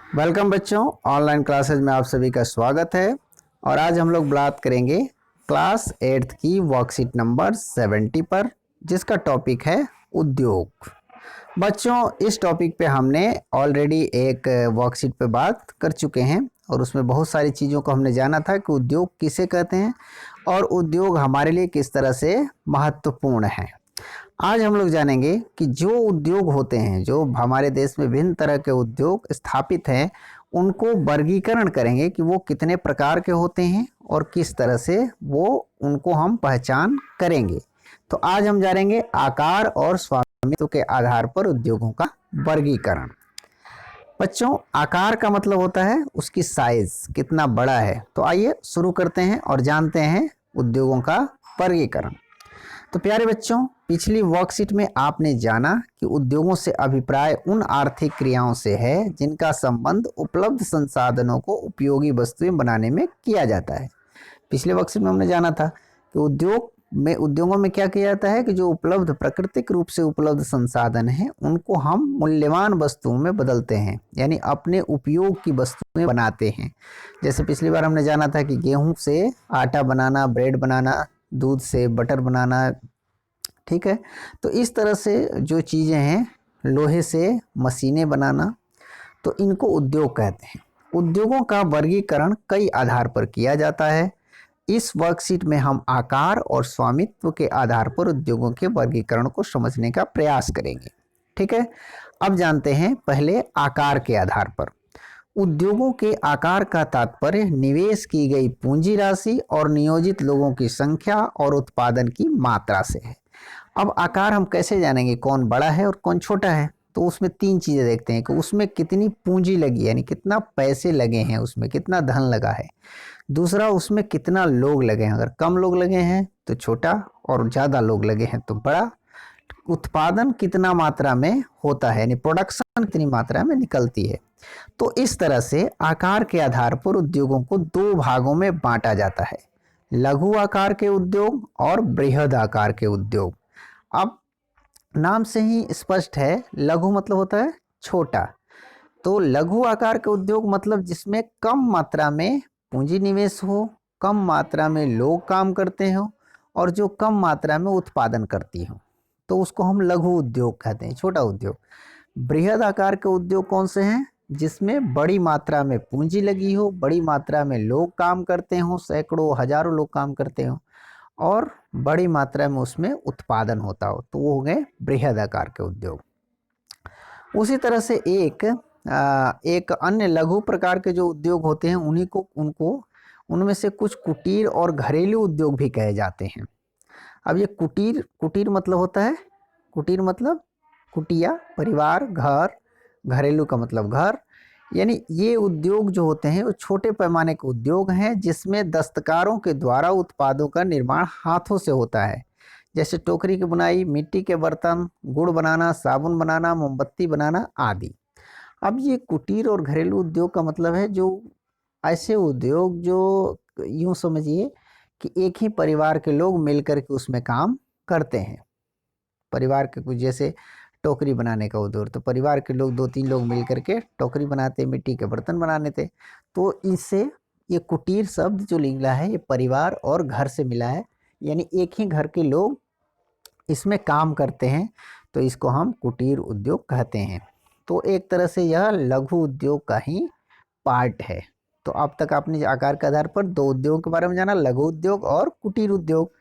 Welcome बच्चों, online classes में आप सभी का स्वागत है। और आज हम लोग बात करेंगे क्लास 8th की वर्कशीट नंबर 70 पर, जिसका टॉपिक है उद्योग। बच्चों, इस टॉपिक पे हमने ऑलरेडी एक वर्कशीट पे बात कर चुके हैं और उसमें बहुत सारी चीज़ों को हमने जाना था कि उद्योग किसे कहते हैं और उद्योग हमारे लिए किस तरह से महत्वपूर्ण है। आज हम लोग जानेंगे कि जो उद्योग होते हैं, जो हमारे देश में विभिन्न तरह के उद्योग स्थापित हैं, उनको वर्गीकरण करेंगे कि वो कितने प्रकार के होते हैं और किस तरह से वो उनको हम पहचान करेंगे। तो आज हम जानेंगे आकार और स्वामित्व के आधार पर उद्योगों का वर्गीकरण। बच्चों, आकार का मतलब होता है उसकी साइज कितना बड़ा है। तो आइए शुरू करते हैं और जानते हैं उद्योगों का वर्गीकरण। तो प्यारे बच्चों, पिछली वर्कशीट में आपने जाना कि उद्योगों से अभिप्राय उन आर्थिक क्रियाओं से है जिनका संबंध उपलब्ध संसाधनों को उपयोगी वस्तुएं बनाने में किया जाता है। पिछले वर्कशीट में हमने जाना था कि उद्योगों में क्या किया जाता है कि जो उपलब्ध प्राकृतिक रूप से उपलब्ध संसाधन हैं उनको हम मूल्यवान वस्तुओं में बदलते हैं, यानी अपने उपयोग की वस्तुएं बनाते हैं। जैसे पिछली बार हमने जाना था कि गेहूं से आटा बनाना, ब्रेड बनाना, दूध से बटर बनाना, ठीक है। तो इस तरह से जो चीज़ें हैं, लोहे से मशीनें बनाना, तो इनको उद्योग कहते हैं। उद्योगों का वर्गीकरण कई आधार पर किया जाता है। इस वर्कशीट में हम आकार और स्वामित्व के आधार पर उद्योगों के वर्गीकरण को समझने का प्रयास करेंगे, ठीक है। अब जानते हैं पहले आकार के आधार पर। उद्योगों के आकार का तात्पर्य निवेश की गई पूंजी राशि और नियोजित लोगों की संख्या और उत्पादन की मात्रा से है। अब आकार हम कैसे जानेंगे कौन बड़ा है और कौन छोटा है? तो उसमें तीन चीज़ें देखते हैं कि उसमें कितनी पूंजी लगी, यानी कितना पैसे लगे हैं, उसमें कितना धन लगा है। दूसरा, उसमें कितना लोग लगे हैं। अगर कम लोग लगे हैं तो छोटा और ज़्यादा लोग लगे हैं तो बड़ा। उत्पादन कितना मात्रा में होता है, यानी प्रोडक्शन कितनी मात्रा में निकलती है। तो इस तरह से आकार के आधार पर उद्योगों को दो भागों में बांटा जाता है, लघु आकार के उद्योग और बृहद आकार के उद्योग। अब नाम से ही स्पष्ट है, लघु मतलब होता है छोटा। तो लघु आकार के उद्योग मतलब जिसमें कम मात्रा में पूंजी निवेश हो, कम मात्रा में लोग काम करते हो और जो कम मात्रा में उत्पादन करती हो, तो उसको हम लघु उद्योग कहते हैं, छोटा उद्योग। बृहद आकार के उद्योग कौन से हैं? जिसमें बड़ी मात्रा में पूंजी लगी हो, बड़ी मात्रा में लोग काम करते हो, सैकड़ों हजारों लोग काम करते हो और बड़ी मात्रा में उसमें उत्पादन होता हो, तो वो हो गए बृहद आकार के उद्योग। उसी तरह से एक अन्य लघु प्रकार के जो उद्योग होते हैं उनमें से कुछ कुटीर और घरेलू उद्योग भी कहे जाते हैं। अब ये कुटीर मतलब होता है, कुटीर मतलब कुटिया, परिवार, घर, घरेलू का मतलब घर, यानी ये उद्योग जो होते हैं वो छोटे पैमाने के उद्योग हैं जिसमें दस्तकारों के द्वारा उत्पादों का निर्माण हाथों से होता है। जैसे टोकरी की बुनाई, मिट्टी के बर्तन, गुड़ बनाना, साबुन बनाना, मोमबत्ती बनाना आदि। अब ये कुटीर और घरेलू उद्योग का मतलब है जो ऐसे उद्योग जो यूं समझिए कि एक ही परिवार के लोग मिलकर के उसमें काम करते हैं। परिवार के कुछ, जैसे टोकरी बनाने का उद्योग, तो परिवार के लोग 2-3 लोग मिल करके टोकरी बनाते, मिट्टी के बर्तन बनाने थे। तो इससे ये कुटीर शब्द जो निकला है ये परिवार और घर से मिला है, यानी एक ही घर के लोग इसमें काम करते हैं, तो इसको हम कुटीर उद्योग कहते हैं। तो एक तरह से यह लघु उद्योग का ही पार्ट है। तो अब तक आपने आकार के आधार पर दो उद्योगों के बारे में जाना, लघु उद्योग और कुटीर उद्योग।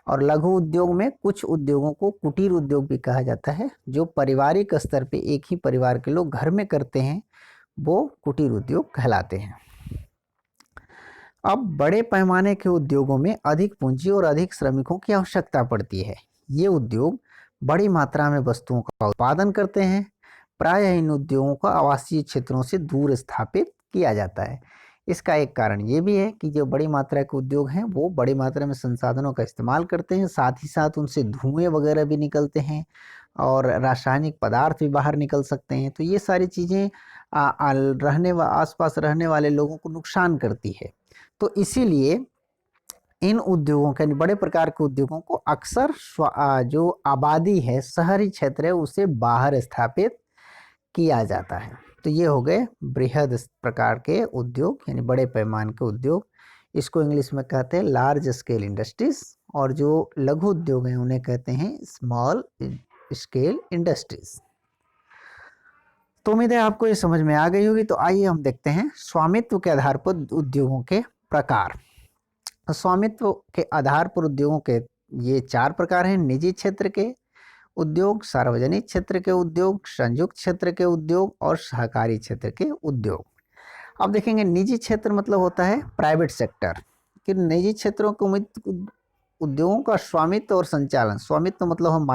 और लघु उद्योग में कुछ उद्योगों को कुटीर उद्योग भी कहा जाता है, जो पारिवारिक स्तर पे एक ही परिवार के लोग घर में करते हैं, वो कुटीर उद्योग कहलाते हैं। अब बड़े पैमाने के उद्योगों में अधिक पूंजी और अधिक श्रमिकों की आवश्यकता पड़ती है। ये उद्योग बड़ी मात्रा में वस्तुओं का उत्पादन करते हैं। प्रायः इन उद्योगों को आवासीय क्षेत्रों से दूर स्थापित किया जाता है। इसका एक कारण ये भी है कि जो बड़ी मात्रा के उद्योग हैं वो बड़ी मात्रा में संसाधनों का इस्तेमाल करते हैं, साथ ही साथ उनसे धुएं वगैरह भी निकलते हैं और रासायनिक पदार्थ भी बाहर निकल सकते हैं। तो ये सारी चीज़ें आसपास रहने वाले लोगों को नुकसान करती है। तो इसीलिए इन उद्योगों के, बड़े प्रकार के उद्योगों को अक्सर जो आबादी है, शहरी क्षेत्र है, उसे बाहर स्थापित किया जाता है। तो ये हो गए बृहद प्रकार के उद्योग यानी बड़े पैमाने के उद्योग। इसको इंग्लिश में कहते हैं लार्ज स्केल इंडस्ट्रीज, और जो लघु उद्योग हैं उन्हें कहते हैं स्मॉल स्केल इंडस्ट्रीज। तो उम्मीद है आपको ये समझ में आ गई होगी। तो आइए हम देखते हैं स्वामित्व के आधार पर उद्योगों के प्रकार। स्वामित्व के आधार पर उद्योगों के ये 4 प्रकार हैं: निजी क्षेत्र के उद्योग, सार्वजनिक क्षेत्र के उद्योग, संयुक्त क्षेत्र के उद्योग और सहकारी क्षेत्र के उद्योग। अब देखेंगे निजी क्षेत्र मतलब होता है प्राइवेट सेक्टर, कि निजी क्षेत्रों के उद्योगों का स्वामित्व और संचालन। स्वामित्व मतलब हम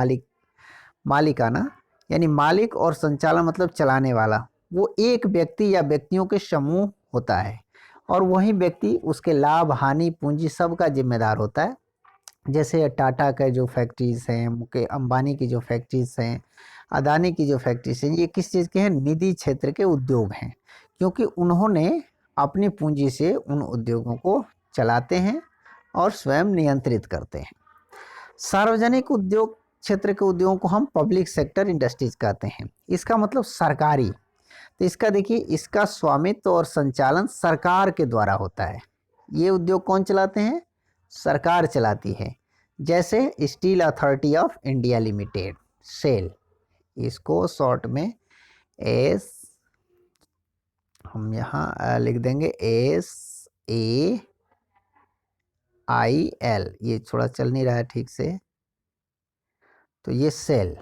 मालिकाना, यानी मालिक, और संचालन मतलब चलाने वाला। वो एक व्यक्ति या व्यक्तियों के समूह होता है और वही व्यक्ति उसके लाभ, हानि, पूंजी सब का जिम्मेदार होता है। जैसे टाटा के जो फैक्ट्रीज हैं, मुकेश अंबानी की जो फैक्ट्रीज हैं, अदानी की जो फैक्ट्रीज हैं, ये किस चीज़ के हैं? निजी क्षेत्र के उद्योग हैं, क्योंकि उन्होंने अपनी पूंजी से उन उद्योगों को चलाते हैं और स्वयं नियंत्रित करते हैं। सार्वजनिक उद्योग क्षेत्र के उद्योगों को हम पब्लिक सेक्टर इंडस्ट्रीज कहते हैं। इसका मतलब सरकारी। तो इसका देखिए, इसका स्वामित्व और संचालन सरकार के द्वारा होता है। ये उद्योग कौन चलाते हैं? सरकार चलाती है। जैसे steel authority of India limited, SAIL, इसको शॉर्ट में एस, हम यहाँ लिख देंगे SAIL। ये थोड़ा चल नहीं रहा है ठीक से, तो ये सेल।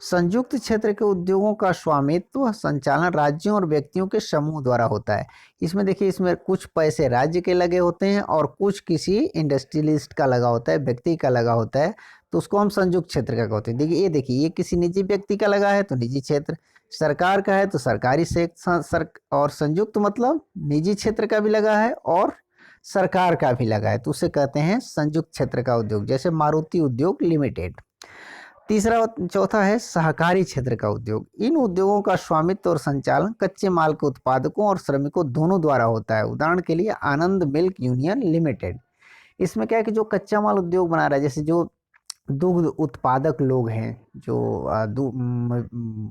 संयुक्त क्षेत्र के उद्योगों का स्वामित्व संचालन राज्यों और व्यक्तियों के समूह द्वारा होता है। इसमें देखिए, इसमें कुछ पैसे राज्य के लगे होते हैं और कुछ किसी इंडस्ट्रियलिस्ट का लगा होता है, व्यक्ति का लगा होता है, तो उसको हम संयुक्त क्षेत्र का कहते हैं। देखिए, ये किसी निजी व्यक्ति का लगा है तो निजी क्षेत्र, सरकार का है तो सरकारी क्षेत्र, और संयुक्त मतलब निजी क्षेत्र का भी लगा है और सरकार का भी लगा है, तो उसे कहते हैं संयुक्त क्षेत्र का उद्योग। जैसे मारुति उद्योग लिमिटेड। चौथा है सहकारी क्षेत्र का उद्योग। इन उद्योगों का स्वामित्व और संचालन कच्चे माल के उत्पादकों और श्रमिकों दोनों द्वारा होता है। उदाहरण के लिए आनंद मिल्क यूनियन लिमिटेड। इसमें क्या है कि जो कच्चा माल उद्योग बना रहा है, जैसे जो दुग्ध उत्पादक लोग हैं, जो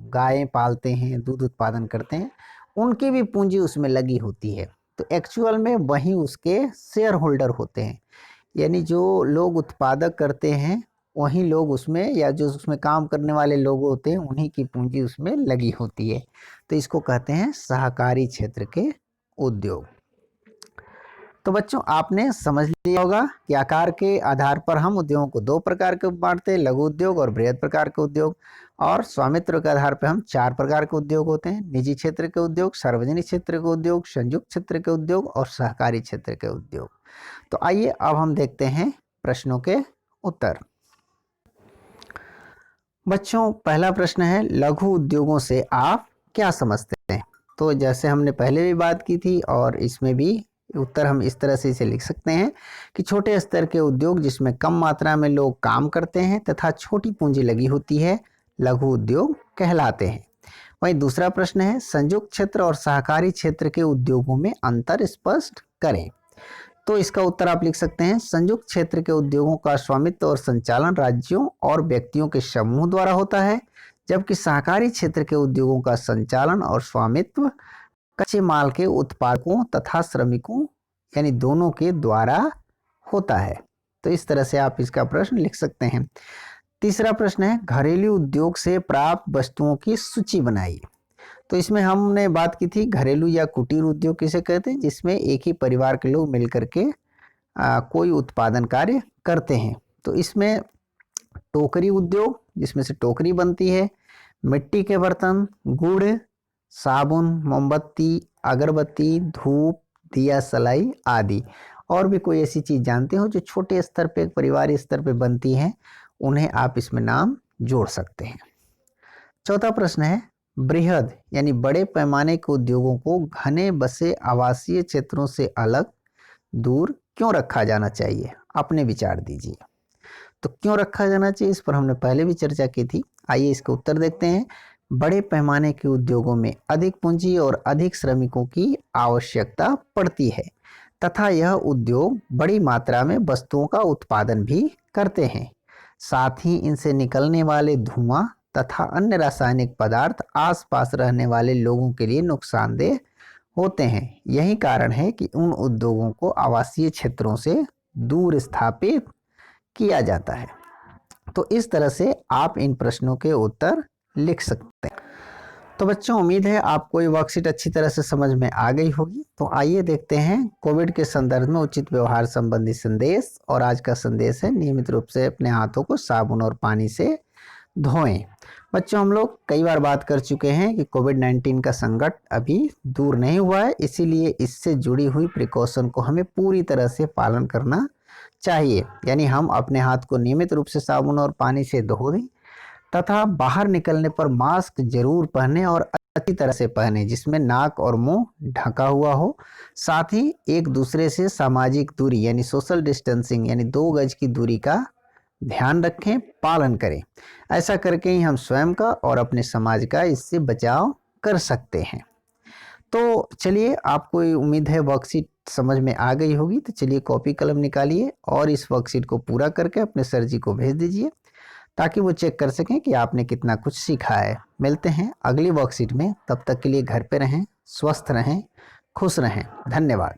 गायें पालते हैं, दूध उत्पादन करते हैं, उनकी भी पूंजी उसमें लगी होती है। तो एक्चुअल में वही उसके शेयर होल्डर होते हैं, यानी जो लोग उत्पादक करते हैं वहीं लोग उसमें, या जो उसमें काम करने वाले लोग होते हैं, उन्हीं की पूंजी उसमें लगी होती है। तो इसको कहते हैं सहकारी क्षेत्र के उद्योग। तो बच्चों, आपने समझ लिया होगा कि आकार के आधार पर हम उद्योगों को 2 प्रकार के बांटते हैं, लघु उद्योग और बृहद प्रकार के उद्योग। और स्वामित्व के आधार पर हम 4 प्रकार के उद्योग होते हैं: निजी क्षेत्र के उद्योग, सार्वजनिक क्षेत्र के उद्योग, संयुक्त क्षेत्र के उद्योग और सहकारी क्षेत्र के उद्योग। तो आइए अब हम देखते हैं प्रश्नों के उत्तर। बच्चों, पहला प्रश्न है, लघु उद्योगों से आप क्या समझते हैं? तो जैसे हमने पहले भी बात की थी और इसमें भी उत्तर हम इस तरह से इसे लिख सकते हैं कि छोटे स्तर के उद्योग जिसमें कम मात्रा में लोग काम करते हैं तथा छोटी पूंजी लगी होती है, लघु उद्योग कहलाते हैं। वहीं दूसरा प्रश्न है, संयुक्त क्षेत्र और सहकारी क्षेत्र के उद्योगों में अंतर स्पष्ट करें। तो इसका उत्तर आप लिख सकते हैं, संयुक्त क्षेत्र के उद्योगों का स्वामित्व और संचालन राज्यों और व्यक्तियों के समूह द्वारा होता है, जबकि सहकारी क्षेत्र के उद्योगों का संचालन और स्वामित्व कच्चे माल के उत्पादकों तथा श्रमिकों यानी दोनों के द्वारा होता है। तो इस तरह से आप इसका प्रश्न लिख सकते हैं। तीसरा प्रश्न है, घरेलू उद्योग से प्राप्त वस्तुओं की सूची बनाइए। तो इसमें हमने बात की थी घरेलू या कुटीर उद्योग किसे कहते हैं, जिसमें एक ही परिवार के लोग मिलकर के कोई उत्पादन कार्य करते हैं। तो इसमें टोकरी उद्योग, जिसमें से टोकरी बनती है, मिट्टी के बर्तन, गुड़, साबुन, मोमबत्ती, अगरबत्ती, धूप, दिया सलाई आदि। और भी कोई ऐसी चीज जानते हो जो छोटे स्तर पे, परिवारीय स्तर पे बनती हैं, उन्हें आप इसमें नाम जोड़ सकते हैं। चौथा प्रश्न है, बृहद यानी बड़े पैमाने के उद्योगों को घने बसे आवासीय क्षेत्रों से अलग दूर क्यों रखा जाना चाहिए? अपने विचार दीजिए। तो क्यों रखा जाना चाहिए, इस पर हमने पहले भी चर्चा की थी। आइए इसका उत्तर देखते हैं। बड़े पैमाने के उद्योगों में अधिक पूंजी और अधिक श्रमिकों की आवश्यकता पड़ती है तथा यह उद्योग बड़ी मात्रा में वस्तुओं का उत्पादन भी करते हैं। साथ ही इनसे निकलने वाले धुआं तथा अन्य रासायनिक पदार्थ आसपास रहने वाले लोगों के लिए नुकसानदेह होते हैं। यही कारण है कि उन उद्योगों को आवासीय क्षेत्रों से दूर स्थापित किया जाता है। तो इस तरह से आप इन प्रश्नों के उत्तर लिख सकते हैं। तो बच्चों, उम्मीद है आपको ये वर्कशीट अच्छी तरह से समझ में आ गई होगी। तो आइए देखते हैं कोविड के संदर्भ में उचित व्यवहार संबंधी संदेश। और आज का संदेश है नियमित रूप से अपने हाथों को साबुन और पानी से धोएं। बच्चों, हम लोग कई बार बात कर चुके हैं कि कोविड-19 का संकट अभी दूर नहीं हुआ है, इसीलिए इससे जुड़ी हुई प्रिकॉशन को हमें पूरी तरह से पालन करना चाहिए। यानी हम अपने हाथ को नियमित रूप से साबुन और पानी से धो दें तथा बाहर निकलने पर मास्क जरूर पहने और अच्छी तरह से पहने जिसमें नाक और मुंह ढका हुआ हो। साथ ही एक दूसरे से सामाजिक दूरी यानी सोशल डिस्टेंसिंग यानी 2 गज की दूरी का ध्यान रखें, पालन करें। ऐसा करके ही हम स्वयं का और अपने समाज का इससे बचाव कर सकते हैं। तो चलिए, आपको उम्मीद है वर्कशीट समझ में आ गई होगी। तो चलिए कॉपी कलम निकालिए और इस वर्कशीट को पूरा करके अपने सर जी को भेज दीजिए ताकि वो चेक कर सकें कि आपने कितना कुछ सीखा है। मिलते हैं अगली वर्कशीट में, तब तक के लिए घर पे रहें, स्वस्थ रहें, खुश रहें। धन्यवाद।